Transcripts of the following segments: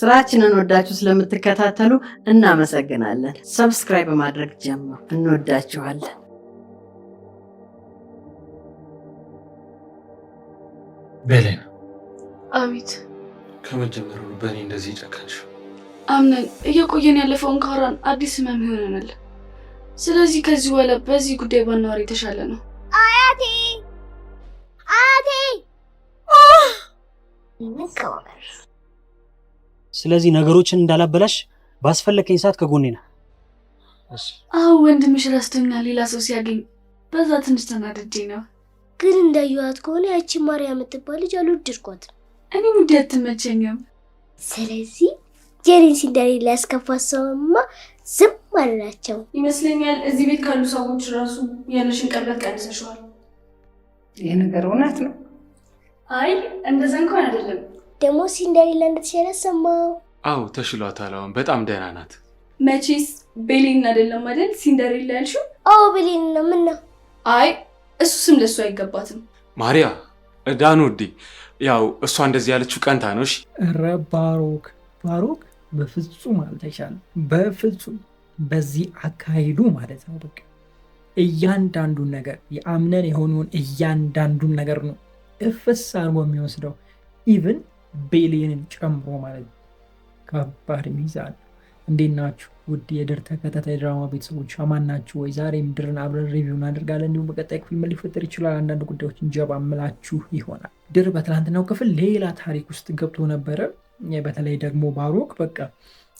ስራችንን ወዳችሁ ስለምትከታተሉ እናመሰግናለን። ሰብስክራይብ ማድረግ ጀምሩ። እንወዳችኋለን። ቤሌን አቤት። ከመጀመሩ በእኔ እንደዚህ ጨከንሽ? አምነን እየቆየን ያለፈውን ካራን አዲስ ህመም ይሆነናል። ስለዚህ ከዚህ በኋላ በዚህ ጉዳይ ባናወራ የተሻለ ነው። አያቴ ስለዚህ ነገሮችን እንዳላበላሽ ባስፈለከኝ ሰዓት ከጎኔ ነህ። አዎ ወንድምሽ ረስቶኛል ሌላ ሰው ሲያገኝ በዛ ትንሽ ተናድጄ ነው። ግን እንዳየኋት ከሆነ ያቺ ማርያም የምትባል ልጅ አልወደድኳትም። እኔ ውድ አትመቸኝም። ስለዚህ ጄሪን ሲንደሬላ ያስከፋት ሰውማ ዝም አልላቸው ይመስለኛል። እዚህ ቤት ካሉ ሰዎች ራሱ ያለሽን ቅርበት ቀንሰሽዋል። ይህ ነገር እውነት ነው? አይ እንደዛ እንኳን አይደለም። ደግሞ ሲንደሬላ እንደተሻለ ሰማሁ። አዎ ተሽሏታል። አሁን በጣም ደህና ናት። መቼስ ቤሌን አይደለም አይደል ሲንደሬላ ያልሽው? አዎ ቤሌን ነው። ምን ነው? አይ እሱ ስም ለሱ አይገባትም። ማሪያ ዳኑ ውዴ፣ ያው እሷ እንደዚህ ያለችው ቀንታ ነው። እሺ ኧረ ባሮክ በፍጹም አልተቻለም። በፍጹም በዚህ አካሄዱ ማለት ነው። በቃ እያንዳንዱን ነገር የአምነን የሆነውን እያንዳንዱን ነገር ነው እፍስ አርጎ የሚወስደው ኢቭን ቤሌንን ጨምሮ ማለት ነው። ከባድ ሚዛን። እንዴት ናችሁ ውድ የድር ተከታታይ ድራማ ቤተሰቦች፣ አማን ናችሁ ወይ? ዛሬም ድርን አብረን ሪቪው እናደርጋለን። እንዲሁም በቀጣይ ክፍል ምን ሊፈጠር ይችላል አንዳንድ ጉዳዮችን ጀባ ምላችሁ ይሆናል። ድር በትናንትናው ክፍል ሌላ ታሪክ ውስጥ ገብቶ ነበረ። በተለይ ደግሞ ባሮክ በቃ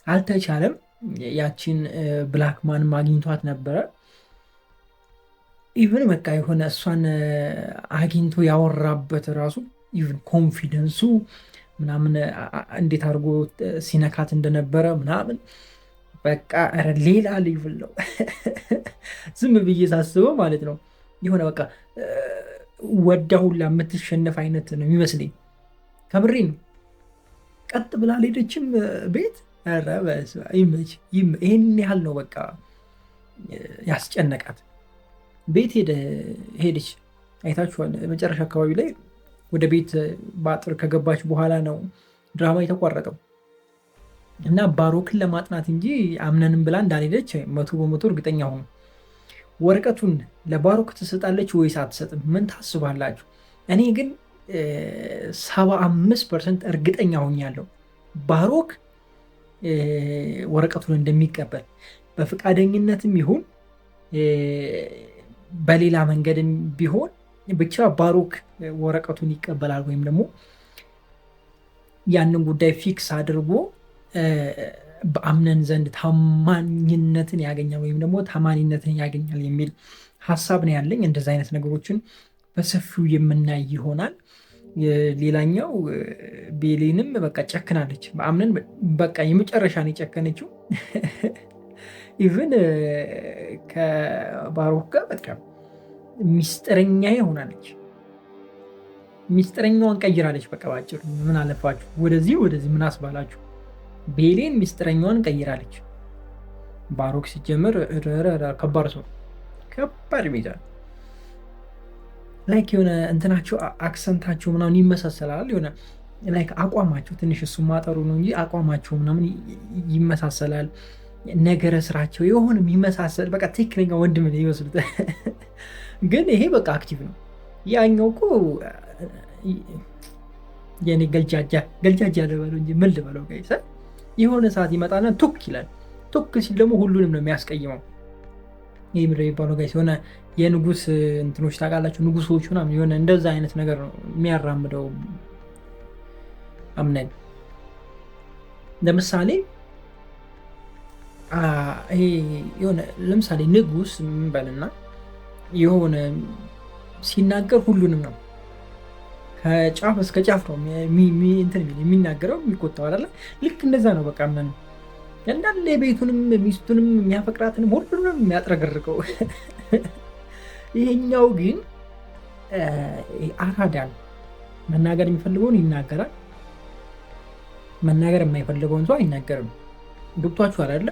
አልተቻለም። ያቺን ብላክማን ማግኝቷት ነበረ። ኢቭን በቃ የሆነ እሷን አግኝቶ ያወራበት ራሱ ኢቭን ኮንፊደንሱ ምናምን እንዴት አድርጎ ሲነካት እንደነበረ ምናምን በቃ ኧረ ሌላ ሌቭል ነው። ዝም ብዬ ሳስበው ማለት ነው የሆነ በቃ ወዳ ሁላ የምትሸነፍ አይነት ነው የሚመስለኝ። ከምሬ ነው። ቀጥ ብላ አልሄደችም ቤት። ኧረ በስመ አብ ይመች። ይህን ያህል ነው በቃ ያስጨነቃት። ቤት ሄደች። አይታችኋል። መጨረሻ አካባቢ ላይ ወደ ቤት በአጥር ከገባች በኋላ ነው ድራማ የተቋረጠው እና ባሮክን ለማጥናት እንጂ አምነንም ብላ እንዳልሄደች 100% እርግጠኛ ሆኑ። ወረቀቱን ለባሮክ ትሰጣለች ወይስ አትሰጥም? ምን ታስባላችሁ? እኔ ግን 75% እርግጠኛ ሆኛለሁ ባሮክ ወረቀቱን እንደሚቀበል። በፈቃደኝነትም ይሁን በሌላ መንገድም ቢሆን ብቻ ባሮክ ወረቀቱን ይቀበላል፣ ወይም ደግሞ ያንን ጉዳይ ፊክስ አድርጎ በአምነን ዘንድ ታማኝነትን ያገኛል ወይም ደግሞ ታማኝነትን ያገኛል የሚል ሀሳብ ነው ያለኝ። እንደዚ አይነት ነገሮችን በሰፊው የምናይ ይሆናል። ሌላኛው ቤሌንም በቃ ጨክናለች። በአምነን በቃ የመጨረሻ ነው የጨከነችው። ኢቭን ከባሮክ ጋር በቃ ሚስጥረኛ ሆናለች። ሚስጥረኛዋን ቀይራለች። በቃ ባጭሩ ምን አለፋችሁ ወደዚህ ምን አስባላችሁ? ቤሌን ሚስጥረኛዋን ቀይራለች። ባሮክ ሲጀምር ከባድ ሰው፣ ከባድ ሚዛን ላይክ የሆነ እንትናቸው አክሰንታቸው ምናምን ይመሳሰላል። የሆነ ላይክ አቋማቸው ትንሽ እሱ ማጠሩ ነው እንጂ አቋማቸው ምናምን ይመሳሰላል። ነገረ ስራቸው የሆነ የሚመሳሰል በቃ ትክክለኛ ወንድም ነው ይመስሉት። ግን ይሄ በቃ አክቲቭ ነው። ያኛው እኮ የኔ ገልጃጃ ልበለው እንጂ ምን ልበለው ጋይስ። የሆነ ሰዓት ይመጣና ቱክ ይላል። ቱክ ሲል ደግሞ ሁሉንም ነው የሚያስቀይመው። ይህ ምድር የሚባለው ጋይስ የሆነ የንጉስ እንትኖች ታውቃላችሁ፣ ንጉሶች ምናምን የሆነ እንደዛ አይነት ነገር ነው የሚያራምደው አምነን። ለምሳሌ ይሄ የሆነ ለምሳሌ ንጉስ ምንበልና የሆነ ሲናገር ሁሉንም ነው ከጫፍ እስከ ጫፍ ነው የሚናገረው የሚቆጣው አይደለ? ልክ እንደዛ ነው በቃ አምነን እንዳለ ቤቱንም ሚስቱንም የሚያፈቅራትንም ሁሉንም የሚያጥረገርቀው። ይሄኛው ግን አራዳ ነው። መናገር የሚፈልገውን ይናገራል፣ መናገር የማይፈልገውን ሰው አይናገርም። ገብቷችሁ አይደለ?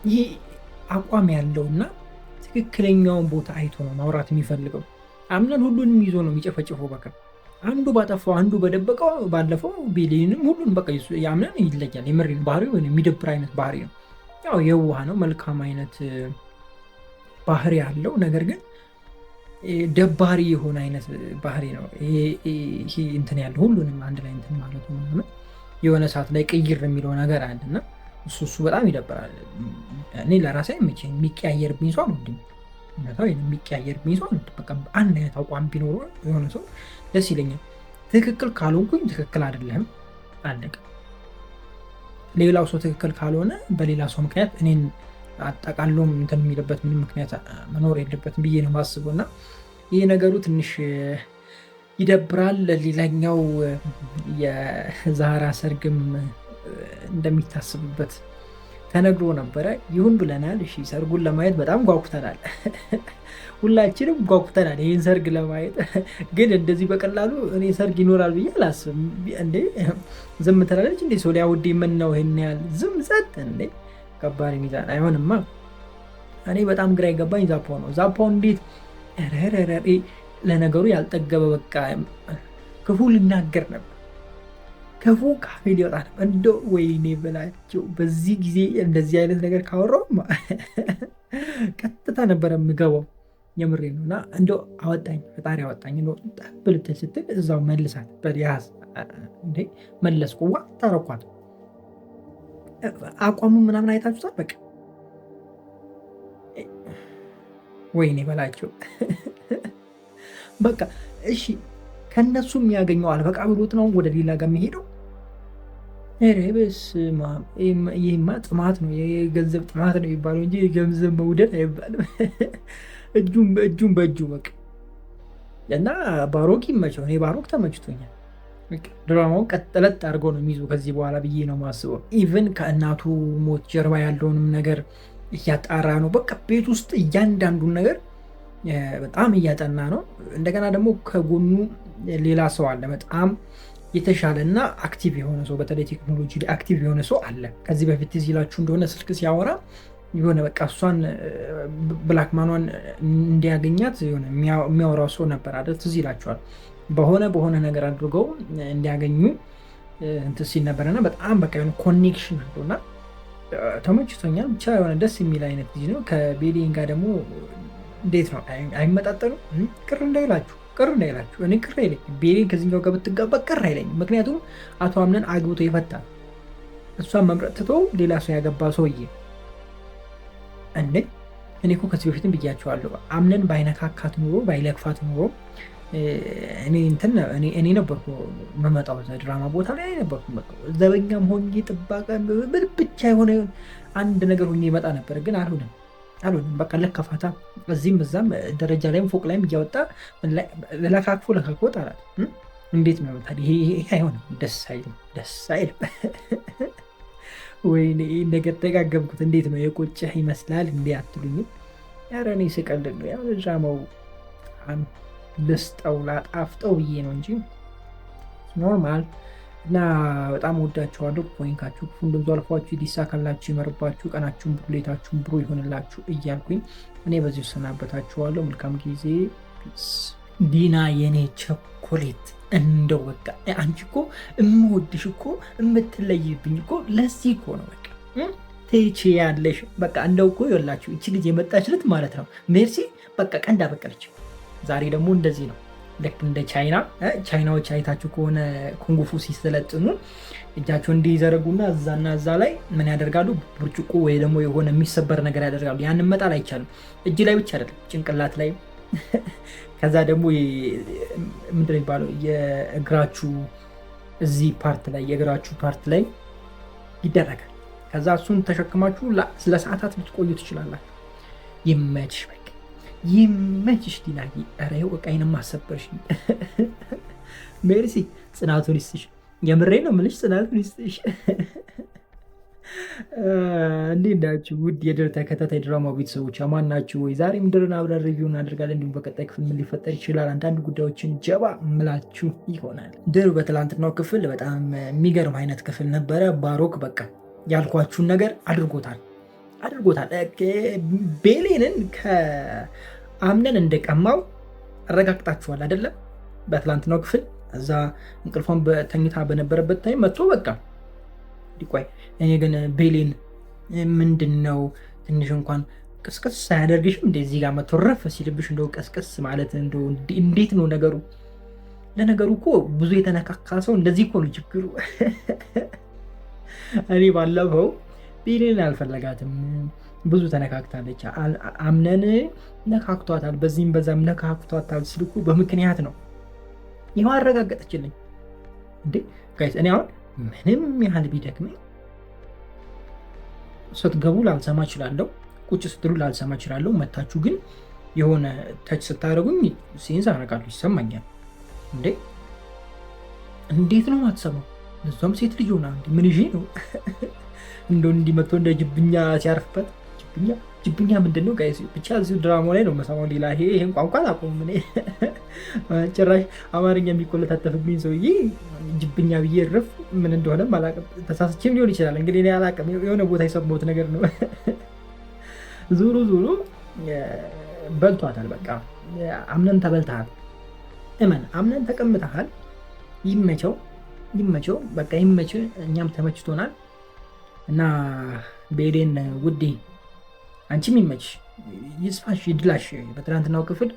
ይሄ አቋም ያለውና ትክክለኛውን ቦታ አይቶ ነው ማውራት የሚፈልገው። አምነን ሁሉንም ይዞ ነው የሚጨፈጭፈው። በቃ አንዱ ባጠፋው አንዱ በደበቀው ባለፈው ቤሊንም ሁሉን በቃ ያምነን ይለያል። የምሬን ባህሪው የሚደብር አይነት ባህሪ ነው። ያው የዋህ ነው፣ መልካም አይነት ባህሪ ያለው ነገር ግን ደባሪ የሆነ አይነት ባህሪ ነው። ይሄ እንትን ያለው ሁሉንም አንድ ላይ እንትን ማለት ነው። የሆነ ሰዓት ላይ ቅይር የሚለው ነገር አለና እሱ በጣም ይደብራል። እኔ ለራሴ የሚቀያየርብኝ ሰው አልወድም። የሚቀያየርብኝ ሰው አልወድም። በቃ አንድ አይነት አቋም ቢኖረው የሆነ ሰው ደስ ይለኛል። ትክክል ካልሆንኩኝ ትክክል አይደለም አለቀ። ሌላው ሰው ትክክል ካልሆነ በሌላ ሰው ምክንያት እኔን አጠቃሎም እንትን የሚልበት ምንም ምክንያት መኖር የለበትም ብዬ ነው የማስበው እና ይህ ነገሩ ትንሽ ይደብራል። ሌላኛው የዛራ ሰርግም እንደሚታስብበት ተነግሮ ነበረ። ይሁን ብለናል። እሺ ሰርጉን ለማየት በጣም ጓጉተናል። ሁላችንም ጓጉተናል ይህን ሰርግ ለማየት። ግን እንደዚህ በቀላሉ እኔ ሰርግ ይኖራል ብዬ አላስብም። እንዴ ዝም ትላለች እንዴ ሶሊያ ውዴ? ምን ነው ይሄን ያህል ዝም ጸጥ እንዴ? ከባድ ሚዛን አይሆንማ። እኔ በጣም ግራ የገባኝ ዛፓው ነው። ዛፓው እንዴት ለነገሩ ያልጠገበ በቃ ክፉ ልናገር ነበር፣ ክፉ ካፌ ሊወጣ ነበር። እንደው ወይኔ በላቸው በዚህ ጊዜ እንደዚህ አይነት ነገር ካወራው ቀጥታ ነበረ የምገባው። የምሬ ነው። እና እንደው አወጣኝ ፈጣሪ አወጣኝ። ጠብልትል ስትል እዛው መልሳት በያዝ እንዴ መለስኩ። ዋ ታረኳት አቋሙ ምናምን አይታችሁታል። በቃ ወይኔ በላቸው በቃ እሺ ከነሱ የሚያገኘው አልበቃ ብሎት ነው ወደ ሌላ ጋር የሚሄደው። በስመ አብ ይህማ ጥማት ነው፣ የገንዘብ ጥማት ነው የሚባለው እንጂ የገንዘብ መውደድ አይባልም። እጁን በእጁ በቃ እና ባሮክ ይመቸው። እኔ ባሮክ ተመችቶኛል። ድራማውን ቀጥለጥ አድርጎ ነው የሚይዙ ከዚህ በኋላ ብዬ ነው ማስበው። ኢቨን ከእናቱ ሞት ጀርባ ያለውንም ነገር እያጣራ ነው። በቃ ቤት ውስጥ እያንዳንዱን ነገር በጣም እያጠና ነው። እንደገና ደግሞ ከጎኑ ሌላ ሰው አለ፣ በጣም የተሻለ እና አክቲቭ የሆነ ሰው፣ በተለይ ቴክኖሎጂ ላይ አክቲቭ የሆነ ሰው አለ። ከዚህ በፊት ትዝ ይላችሁ እንደሆነ ስልክ ሲያወራ የሆነ በቃ እሷን ብላክማኗን እንዲያገኛት የሆነ የሚያወራው ሰው ነበር አይደል? ትዝ ይላችኋል። በሆነ ነገር አድርገው እንዲያገኙ እንትን ሲል ነበረና በጣም በቃ የሆነ ኮኔክሽን አለውና ተመችቶኛል። ብቻ የሆነ ደስ የሚል አይነት ጊዜ ነው። ከቤሊን ጋር ደግሞ እንዴት ነው አይመጣጠኑ? ቅር እንዳይላችሁ እኔ ቅር አይለኝም። ቤሊን ከዚህኛው ጋር ብትጋባ ቅር አይለኝም። ምክንያቱም አቶ አምነን አግብቶ ይፈታል። እሷን መምረጥ ትቶ ሌላ ሰው ያገባ ሰውዬ እንዴ! እኔ እኮ ከዚህ በፊትም ብያቸዋለሁ። አምነን ባይነካካት ኑሮ ባይለክፋት ኑሮ እኔ ነበርኩ መመጣው ድራማ ቦታ ላይ ነበርኩ። ዘበኛም ሆኜ ጥባቃ ብቻ የሆነ አንድ ነገር ሆኜ ይመጣ ነበር። ግን አልሆነም። በቃ ለከፋታ እዚህም እዛም ደረጃ ላይም ፎቅ ላይም እያወጣ ለካክፎ ጣላት። እንዴት ነው ታዲያ? ይሄ አይሆንም። ደስ አይልም። ወይኔ ነገር ደጋገምኩት። እንዴት ነው የቆጨህ ይመስላል እንዴ አትሉኝም? ኧረ እኔ ስቀልድ ነው። ያው ድራማው ልስጠው ላጣፍጠው ብዬ ነው እንጂ ኖርማል እና በጣም ወዳችኋለሁ። ፖይንካችሁ ክፉ እንደዙ አልፏችሁ ይሳካላችሁ፣ ይመርባችሁ፣ ቀናችሁን ብሩ ሌታችሁን ብሩ ይሆንላችሁ እያልኩኝ እኔ በዚሁ ሰናበታችኋለሁ። መልካም ጊዜ። ዲና የኔ ቸኮሌት እንደው በቃ አንቺ እኮ እምወድሽ እኮ እምትለይብኝ እኮ ለዚህ እኮ ነው። በቃ ትቼ ያለሽ በቃ እንደው እኮ ይኸውላችሁ እቺ ልጅ የመጣችለት ማለት ነው ሜርሲ በቃ ቀንዳ በቀለች። ዛሬ ደግሞ እንደዚህ ነው። ልክ እንደ ቻይናዎች አይታችሁ ከሆነ ኩንጉፉ ሲሰለጥኑ እጃቸው እንዲዘረጉና እዛና እዛ ላይ ምን ያደርጋሉ? ብርጭቆ ወይ ደግሞ የሆነ የሚሰበር ነገር ያደርጋሉ። ያንን መጣል አይቻልም። እጅ ላይ ብቻ አይደለም ጭንቅላት ላይ ከዛ ደግሞ ምንድን ነው የሚባለው የእግራችሁ እዚህ ፓርት ላይ የእግራችሁ ፓርት ላይ ይደረጋል። ከዛ እሱን ተሸክማችሁ ስለ ሰዓታት ልትቆዩ ትችላላችሁ። ይመችሽ በቃ ይመችሽ ዲናዬ። ኧረ ይኸው ዕቃዬንም አሰበርሽ። ሜርሲ ጽናቱን ይስጥሽ። የምሬ ነው የምልሽ ጽናቱን ይስጥሽ። እንዴት ናችሁ ውድ የድር ተከታታይ ድራማ ቤተሰቦች አማን ናችሁ ወይ? ዛሬም ድርን አብረን ሪቪው እናደርጋለን። እንዲሁም በቀጣይ ክፍል ምን ሊፈጠር ይችላል አንዳንድ ጉዳዮችን ጀባ ምላችሁ ይሆናል። ድር በትላንትናው ክፍል በጣም የሚገርም አይነት ክፍል ነበረ። ባሮክ በቃ ያልኳችሁን ነገር አድርጎታል። ቤሌንን ከአምነን እንደቀማው አረጋግጣችኋል አይደለም? በትላንትናው ክፍል እዛ እንቅልፏን በተኝታ በነበረበት ታይም መጥቶ በቃ ቆይ እኔ ግን ቤሌን ምንድን ነው ትንሽ እንኳን ቅስቅስ ሳያደርግሽም እንደዚህ ጋር መጥቶ ረፍ ሲልብሽ እንደው ቀስቀስ ማለት እንደው እንዴት ነው ነገሩ? ለነገሩ እኮ ብዙ የተነካካ ሰው እንደዚህ እኮ ነው ችግሩ። እኔ ባለፈው ቤሌን አልፈለጋትም፣ ብዙ ተነካክታለች፣ አምነን ነካክቷታል፣ በዚህም በዛም ነካክቷታል ስልኩ በምክንያት ነው። ይኸው አረጋገጠችልኝ። እንዴ ጋይስ እኔ አሁን ምንም ያህል ቢደክመኝ ስትገቡ ላልሰማ እችላለሁ፣ ቁጭ ስትሉ ላልሰማ እችላለሁ። መታችሁ ግን የሆነ ተች ስታደርጉኝ ሴንስ አደርጋለሁ፣ ይሰማኛል። እንዴ እንዴት ነው ማትሰማው? እሷም ሴት ልጅ ሆና ምን ይዤ ነው እንደው እንዲመጣ እንደ ጅብኛ ሲያርፍበት ጅብኛ ምንድን ነው ጋይስ? ብቻ እዚሁ ድራማ ላይ ነው መሰማው። ሌላ ይሄን ቋንቋ አላውቀውም እኔ ጭራሽ አማርኛ የሚቆለታተፍብኝ ሰውዬ ጅብኛ ብዬ እረፍ ምን እንደሆነም አላውቅም። ተሳስቼም ሊሆን ይችላል እንግዲህ እኔ አላውቅም። የሆነ ቦታ የሰማሁት ነገር ነው። ዞሮ በልቷታል። በቃ አምነን ተበልተሃል። እመን አምነን ተቀምጠሃል። ይመቸው በቃ ይመች። እኛም ተመችቶናል እና ቤሌን ውዴ አንቺም ይመች፣ ይስፋሽ፣ ይድላሽ። በትናንትናው ክፍል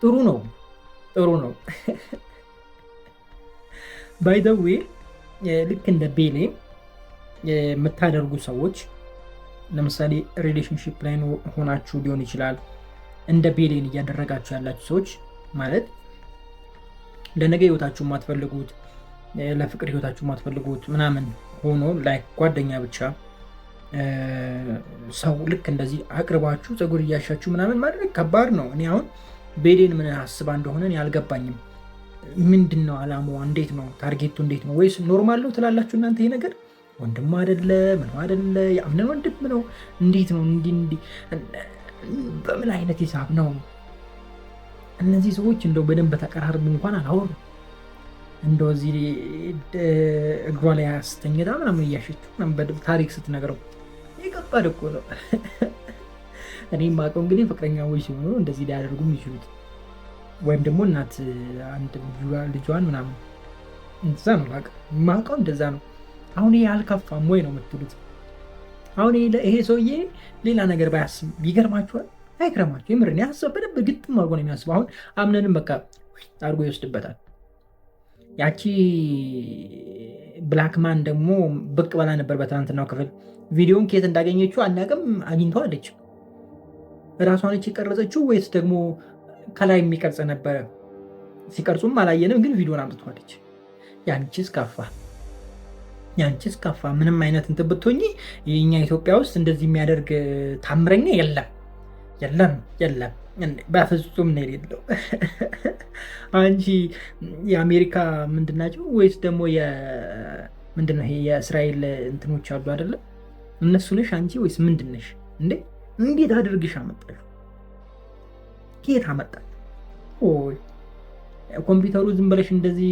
ጥሩ ነው። ባይ ዘ ዌይ ልክ እንደ ቤሌ የምታደርጉ ሰዎች ለምሳሌ ሪሌሽንሺፕ ላይ ሆናችሁ ሊሆን ይችላል። እንደ ቤሌን እያደረጋችሁ ያላችሁ ሰዎች ማለት ለነገ ህይወታችሁ የማትፈልጉት ለፍቅር ህይወታችሁ የማትፈልጉት ምናምን ሆኖ ላይ ጓደኛ ብቻ ሰው ልክ እንደዚህ አቅርባችሁ ፀጉር እያሻችሁ ምናምን ማድረግ ከባድ ነው። እኔ አሁን ቤሌን ምን አስባ እንደሆነ አልገባኝም። ምንድን ነው አላማዋ? እንዴት ነው ታርጌቱ? እንዴት ነው? ወይስ ኖርማል ነው ትላላችሁ እናንተ? ይሄ ነገር ወንድም አይደለ ምን አይደለ የአምነን ወንድም ነው? እንዴት ነው? እንዲህ በምን አይነት ሂሳብ ነው? እነዚህ ሰዎች እንደው በደንብ ተቀራርቡ እንኳን አላወሩ። እንደው እዚህ እግሯ ላይ አስተኝታ ምናምን እያሸችው ምናምን ታሪክ ስትነግረው የከባድ እኮ ነው። እኔ የማውቀው እንግዲህ ፍቅረኛዎች ሲሆኑ እንደዚህ ሊያደርጉ የሚችሉት ወይም ደግሞ እናት አንድ ልጇን ምናምን እንደዛ ነው የማውቀው፣ እንደዛ ነው። አሁን ይሄ አልከፋም ወይ ነው የምትሉት? አሁን ይሄ ሰውዬ ሌላ ነገር ባያስብ ይገርማችኋል? አይገርማችሁ? የምርን ያስብ በደንብ ግጥም አድርጎ ነው የሚያስበው። አሁን አምነንም በቃ አድርጎ ይወስድበታል። ያቺ ብላክማን ደግሞ ብቅ በላ ነበር በትናንትናው ክፍል። ቪዲዮን ከየት እንዳገኘችው አናውቅም፣ አግኝተዋለች። እራሷነች የቀረጸችው ወይስ ደግሞ ከላይ የሚቀርጽ ነበረ? ሲቀርጹም አላየንም፣ ግን ቪዲዮን አምጥቷለች። ያንቺስ ከፋ። ምንም አይነት እንትን ብትሆኚ የኛ ኢትዮጵያ ውስጥ እንደዚህ የሚያደርግ ታምረኛ የለም። በፍጹም ነው የሌለው። አንቺ የአሜሪካ ምንድናቸው ወይስ ደግሞ ምንድነው ይሄ የእስራኤል እንትኖች አሉ አይደለ? እነሱ ነሽ አንቺ ወይስ ምንድነሽ እንዴ? እንዴት አድርግሽ አመጣሽ? ከየት አመጣሽ? ኮምፒውተሩ ዝም ብለሽ እንደዚህ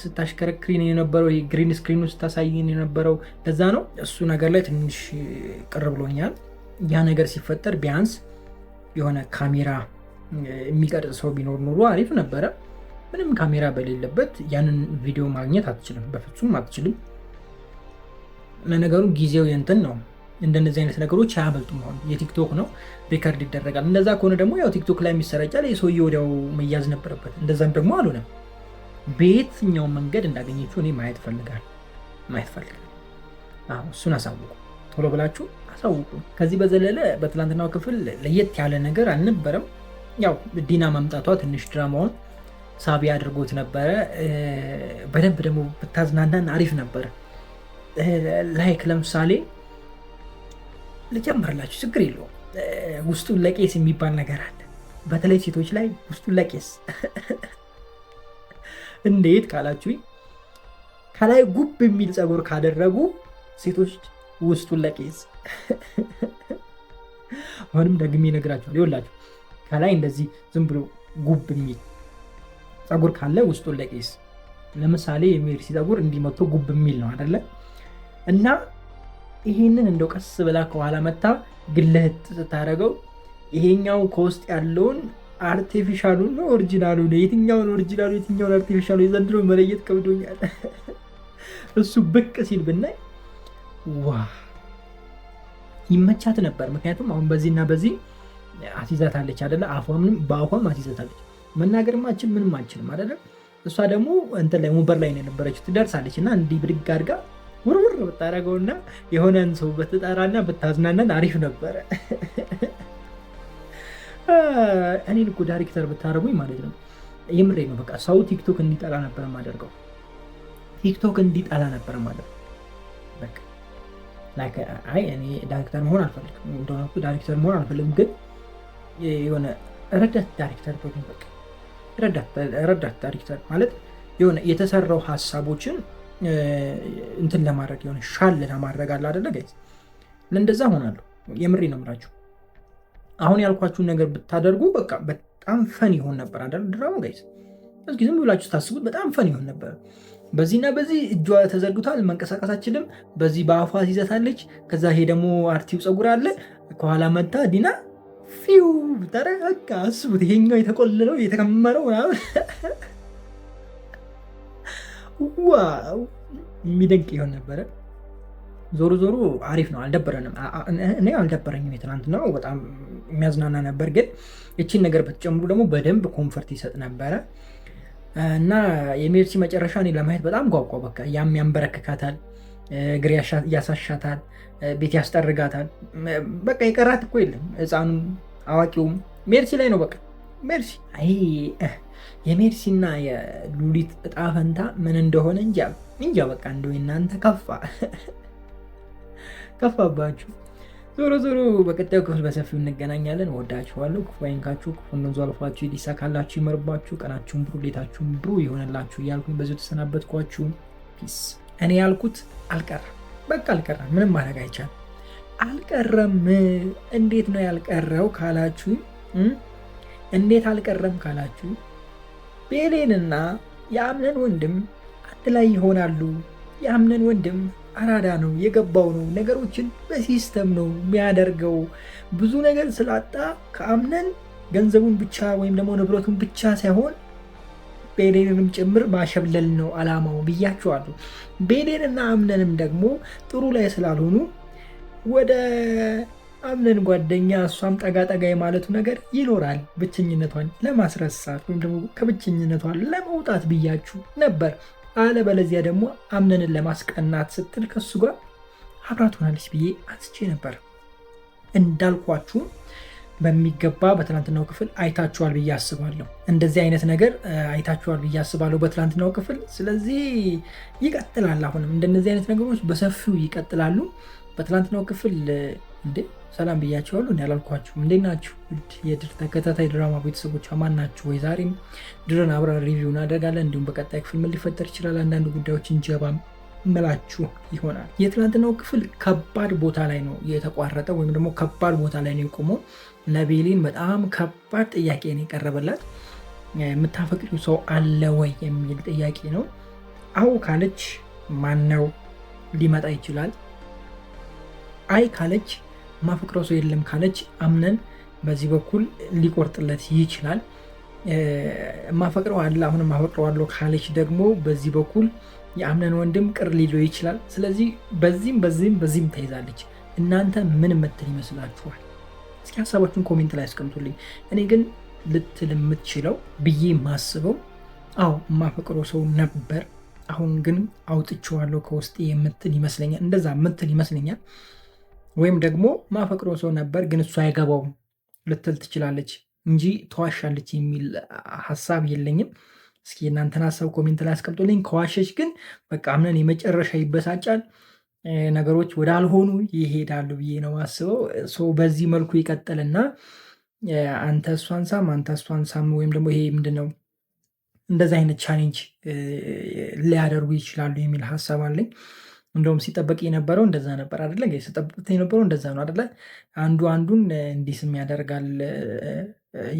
ስታሽከረክሪን የነበረው ግሪን ስክሪኑ ስታሳይን የነበረው ለዛ ነው። እሱ ነገር ላይ ትንሽ ቅር ብሎኛል። ያ ነገር ሲፈጠር ቢያንስ የሆነ ካሜራ የሚቀርጽ ሰው ቢኖር ኖሮ አሪፍ ነበረ። ምንም ካሜራ በሌለበት ያንን ቪዲዮ ማግኘት አትችልም፣ በፍጹም አትችልም። ለነገሩ ጊዜው የእንትን ነው። እንደነዚህ አይነት ነገሮች አያመልጡም። አሁን የቲክቶክ ነው፣ ሪከርድ ይደረጋል። እንደዛ ከሆነ ደግሞ ያው ቲክቶክ ላይ የሚሰራጫል፣ የሰውዬ ወዲያው መያዝ ነበረበት። እንደዛም ደግሞ አልሆነም። በየትኛው መንገድ እንዳገኘችው እኔ ማየት ፈልጋል። እሱን አሳውቁ፣ ቶሎ ብላችሁ አሳውቁ። ከዚህ በዘለለ በትላንትናው ክፍል ለየት ያለ ነገር አልነበረም። ያው ዲና መምጣቷ ትንሽ ድራማውን ሳቢ አድርጎት ነበረ። በደንብ ደግሞ ብታዝናናን አሪፍ ነበረ። ላይክ ለምሳሌ ልጨምርላችሁ፣ ችግር የለውም። ውስጡን ለቄስ የሚባል ነገር አለ። በተለይ ሴቶች ላይ ውስጡን ለቄስ እንዴት ካላችሁኝ፣ ከላይ ጉብ የሚል ፀጉር ካደረጉ ሴቶች ውስጡን ለቄስ አሁንም ደግሜ እነግራችኋለሁ። ይኸውላችሁ ከላይ እንደዚህ ዝም ብሎ ጉብ የሚል ፀጉር ካለ ውስጡን ለቄስ። ለምሳሌ የሜርሲ ፀጉር እንዲመቶ ጉብ የሚል ነው አይደለ? እና ይሄንን እንደው ቀስ ብላ ከኋላ መታ ግልህት ስታደርገው ይሄኛው ከውስጥ ያለውን አርቲፊሻሉ ነው ኦሪጂናሉ ነው? የትኛውን ኦሪጂናሉ የትኛውን አርቲፊሻሉ የዘንድሮ መለየት ከብዶኛል። እሱ ብቅ ሲል ብናይ ዋ ይመቻት ነበር። ምክንያቱም አሁን በዚህና በዚህ አስይዛታለች አይደለ? በአፏም አስይዛታለች። መናገርም አችል ምንም አንችልም አይደለ? እሷ ደግሞ እንትን ላይ ወንበር ላይ ነው የነበረችው። ትደርሳለች እና እንዲህ ብድግ አድርጋ ውርውር ብታደርገውና የሆነን ሰው ብትጠራና ብታዝናናን አሪፍ ነበረ። እኔን እኮ ዳይሬክተር ብታደርጉኝ ማለት ነው የምሬ ነው። በቃ ሰው ቲክቶክ እንዲጠላ ነበር የማደርገው። ቲክቶክ እንዲጠላ ነበር ማለት በቃ እኔ ዳይሬክተር መሆን አልፈልግም። እንደሆነ ዳይሬክተር መሆን አልፈልግም፣ ግን የሆነ ረዳት ዳይሬክተር በቃ ረዳት ዳይሬክተር ማለት የሆነ የተሰራው ሀሳቦችን እንትን ለማድረግ የሆነ ሻል ለማድረግ አለ አይደለ ጋይስ? ለእንደዛ ሆናለሁ። የምሬ ነው የምላችሁ። አሁን ያልኳችሁን ነገር ብታደርጉ በቃ በጣም ፈን ይሆን ነበር አይደል? ድራማ ጋይስ እስኪ ዝም ብላችሁ ታስቡት። በጣም ፈን ይሆን ነበር። በዚህና በዚህ እጇ ተዘርግቷል፣ መንቀሳቀስ አትችልም። በዚህ በአፏ ይዘታለች። ከዛ ይሄ ደግሞ አርቲው ፀጉር አለ ከኋላ መታ ዲና ፊው ተረጋጋ። አስቡት፣ ይሄኛው የተቆለለው የተከመረው ምናምን ዋው የሚደንቅ ይሆን ነበረ። ዞሮ ዞሮ አሪፍ ነው፣ አልደበረንም። እኔ አልደበረኝም። የትናንትናው በጣም የሚያዝናና ነበር፣ ግን እቺን ነገር ብትጨምሩ ደግሞ በደንብ ኮንፈርት ይሰጥ ነበረ እና የሜርሲ መጨረሻ እኔ ለማየት በጣም ጓጓ። በቃ ያም ያንበረክካታል፣ እግር ያሳሻታል፣ ቤት ያስጠርጋታል። በቃ የቀራት እኮ የለም፣ ህፃኑም አዋቂውም ሜርሲ ላይ ነው። በቃ ሜርሲ የሜርሲና የሉሊት እጣ ፈንታ ምን እንደሆነ እንጃ። በቃ እንደው እናንተ ከፋባችሁ። ዞሮ ዞሮ በቀጣዩ ክፍል በሰፊው እንገናኛለን። ወዳችኋለሁ። ክፉ አይንካችሁ፣ ክፉ መንዙ አልፏችሁ፣ ይሳካላችሁ፣ ይመርባችሁ፣ ቀናችሁን ብሩ፣ ሌታችሁን ብሩ ይሆንላችሁ እያልኩኝ በዚሁ ተሰናበትኳችሁ። ፒስ። እኔ ያልኩት አልቀረም፣ በቃ አልቀረም። ምንም ማድረግ አይቻልም። አልቀረም። እንዴት ነው ያልቀረው ካላችሁ፣ እንዴት አልቀረም ካላችሁ፣ ቤሌንና የአምነን ወንድም አንድ ላይ ይሆናሉ። የአምነን ወንድም አራዳ ነው፣ የገባው ነው፣ ነገሮችን በሲስተም ነው የሚያደርገው። ብዙ ነገር ስላጣ ከአምነን ገንዘቡን ብቻ ወይም ደግሞ ንብረቱን ብቻ ሳይሆን ቤሌንንም ጭምር ማሸብለል ነው አላማው ብያቸዋለሁ። ቤሌንና አምነንም ደግሞ ጥሩ ላይ ስላልሆኑ ወደ አምነን ጓደኛ እሷም ጠጋ የማለቱ ነገር ይኖራል፣ ብቸኝነቷን ለማስረሳት ወይም ደግሞ ከብቸኝነቷን ለመውጣት ብያችሁ ነበር። አለበለዚያ ደግሞ አምነንን ለማስቀናት ስትል ከሱ ጋር አብራት ሆናለች ብዬ አንስቼ ነበር። እንዳልኳችሁ በሚገባ በትናንትናው ክፍል አይታችኋል ብዬ አስባለሁ። እንደዚህ አይነት ነገር አይታችኋል ብዬ አስባለሁ በትናንትናው ክፍል። ስለዚህ ይቀጥላል። አሁንም እንደነዚህ አይነት ነገሮች በሰፊው ይቀጥላሉ። በትናንትናው ክፍል ሰላም ብያቸዋለሁ። ያላልኳችሁ እንዴት ናችሁ? የድር ተከታታይ ድራማ ቤተሰቦች አማን ናችሁ ወይ? ዛሬም ድርን አብረን ሪቪው እናደርጋለን። እንዲሁም በቀጣይ ክፍል ምን ሊፈጠር ይችላል አንዳንድ ጉዳዮችን ጀባ ምላችሁ ይሆናል። የትናንትናው ክፍል ከባድ ቦታ ላይ ነው የተቋረጠው፣ ወይም ደግሞ ከባድ ቦታ ላይ ነው የቆመው። ለቤሊን በጣም ከባድ ጥያቄ ነው የቀረበላት። የምታፈቅሪው ሰው አለ ወይ የሚል ጥያቄ ነው። አዎ ካለች ማነው ሊመጣ ይችላል። አይ ካለች ማፈቅረው ሰው የለም ካለች አምነን በዚህ በኩል ሊቆርጥለት ይችላል። ማፈቅረው አለ አሁንም ማፈቅረዋለሁ ካለች ደግሞ በዚህ በኩል የአምነን ወንድም ቅር ሊለው ይችላል። ስለዚህ በዚህም ተይዛለች። እናንተ ምን ምትል ይመስላችኋል? እስኪ ሀሳባችሁን ኮሜንት ላይ አስቀምጡልኝ። እኔ ግን ልትል የምትችለው ብዬ ማስበው አዎ ማፈቅረው ሰው ነበር፣ አሁን ግን አውጥቼዋለሁ ከውስጤ የምትል ይመስለኛል። እንደዛ ምትል ይመስለኛል። ወይም ደግሞ ማፈቅረው ሰው ነበር ግን እሱ አይገባውም ልትል ትችላለች እንጂ ተዋሻለች የሚል ሀሳብ የለኝም። እስኪ እናንተን ሀሳብ ኮሜንት ላይ አስቀምጡልኝ። ከዋሸች ግን በቃ አምነን የመጨረሻ ይበሳጫል፣ ነገሮች ወዳልሆኑ ይሄዳሉ ብዬ ነው ማስበው። በዚህ መልኩ ይቀጥልና አንተ እሷን ሳም አንተ እሷን ሳም ወይም ደግሞ ይሄ ምንድነው እንደዚህ አይነት ቻሌንጅ ሊያደርጉ ይችላሉ የሚል ሀሳብ አለኝ። እንደውም ሲጠበቅ የነበረው እንደዛ ነበር አይደለ? ሲጠበቅ የነበረው እንደዛ ነው አይደለ? አንዱ አንዱን እንዲስም ያደርጋል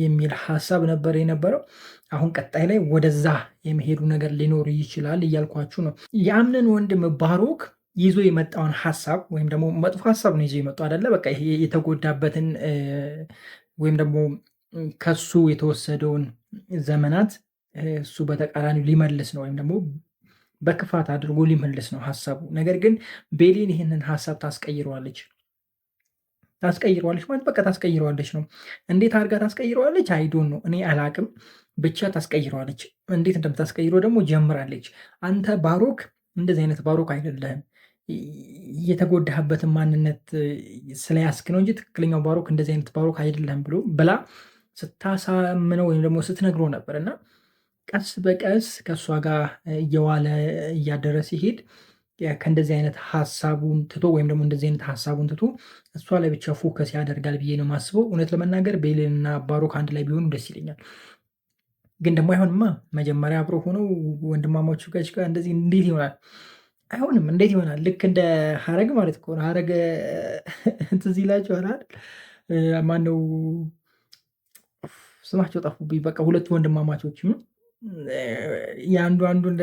የሚል ሀሳብ ነበር የነበረው። አሁን ቀጣይ ላይ ወደዛ የመሄዱ ነገር ሊኖር ይችላል እያልኳችሁ ነው። የአምነን ወንድም ባሮክ ይዞ የመጣውን ሀሳብ ወይም ደግሞ መጥፎ ሀሳብ ነው ይዞ የመጣው አይደለ? በቃ ይሄ የተጎዳበትን ወይም ደግሞ ከሱ የተወሰደውን ዘመናት እሱ በተቃራኒ ሊመልስ ነው ወይም ደግሞ በክፋት አድርጎ ሊመልስ ነው ሀሳቡ። ነገር ግን ቤሊን ይህንን ሀሳብ ታስቀይረዋለች ማለት በቃ ታስቀይረዋለች ነው። እንዴት አድርጋ ታስቀይረዋለች? አይዶን ነው እኔ አላቅም፣ ብቻ ታስቀይረዋለች። እንዴት እንደምታስቀይረው ደግሞ ጀምራለች። አንተ ባሮክ እንደዚህ አይነት ባሮክ አይደለህም፣ የተጎዳህበትን ማንነት ስለያስክ ነው እንጂ ትክክለኛው ባሮክ እንደዚህ አይነት ባሮክ አይደለህም ብላ ስታሳምነው ወይም ደግሞ ስትነግረው ነበር እና ቀስ በቀስ ከእሷ ጋር እየዋለ እያደረ ሲሄድ ከእንደዚህ አይነት ሀሳቡን ትቶ ወይም ደግሞ እንደዚህ አይነት ሀሳቡን ትቶ እሷ ላይ ብቻ ፎከስ ያደርጋል ብዬ ነው የማስበው። እውነት ለመናገር ቤሊንና ባሮክ አንድ ላይ ቢሆኑ ደስ ይለኛል። ግን ደግሞ አይሆንማ። መጀመሪያ አብሮ ሆነው ወንድማማቹ ጋር እንደዚህ እንዴት ይሆናል? አይሆንም። እንዴት ይሆናል? ልክ እንደ ሀረግ ማለት ከሆነ ሀረግ ትዝ ይላችኋል አይደል? ማነው ስማቸው ጠፉብኝ። በቃ ሁለቱ ወንድማማቾችም የአንዱ አንዱን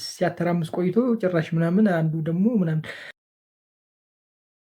ሲያተራምስ ቆይቶ ጭራሽ ምናምን አንዱ ደግሞ ምናምን